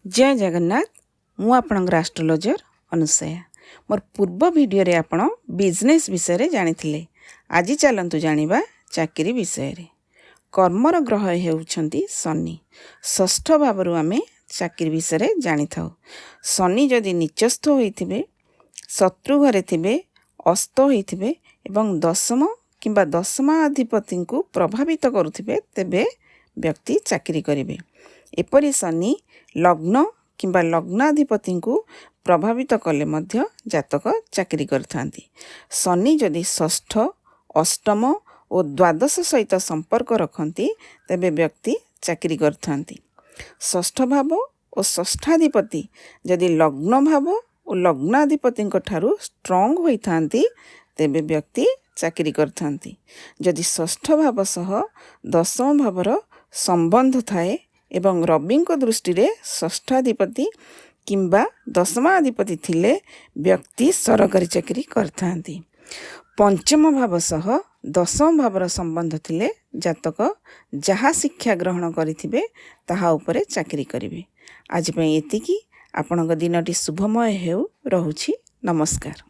जय जगन्नाथ मु आपणकर एस्ट्रोलॉजर अनुसया मोर पूर्व वीडियो रे आपण बिजनेस विषय रे जानिथिले। आज चलंतु जानिबा चाकरी विषय रे। कर्मर ग्रह हेउछंती शनि। षष्ठ भावरु आमे चाकरी विषय रे जानि थाउ। शनि जदि नीचस्थ होइथिबे, शत्रु घरे थिबे, अस्त होइथिबे एवं दशम किंबा दशमाधिपति को प्रभावित करुथिबे तेबे व्यक्ति चाकरी करिवे। एपरि शनि लग्न किंबा लग्नाधिपति को प्रभावित कले मध्य जातक चाकरी करथांती। शनि जदि षष्ठ, अष्टम और द्वादश सहित संपर्क रखती तेबे व्यक्ति चाकरी करथांती। षष्ठ भाव और षष्ठाधिपति जदि लग्न भाव और लग्नाधिपति ठारू स्ट्रॉंग होइथांती तेबे व्यक्ति चाकरी करथांती। जदि षष्ठ भाव सह दशम भावर संबंध थाए एवं रवि दृष्टि रे षष्ठाधिपति किंबा दशमाधिपति थिले व्यक्ति सरकारी चाकरी करथांती। पंचम भाव सह दशम भावर संबंध थिले जातक जहा शिक्षा ग्रहण करिथिबे ताहा उपरे चाकरी करिवे। आज पई एतिकी। आपणक दिनटी शुभमय हेउ। रहुछि। नमस्कार।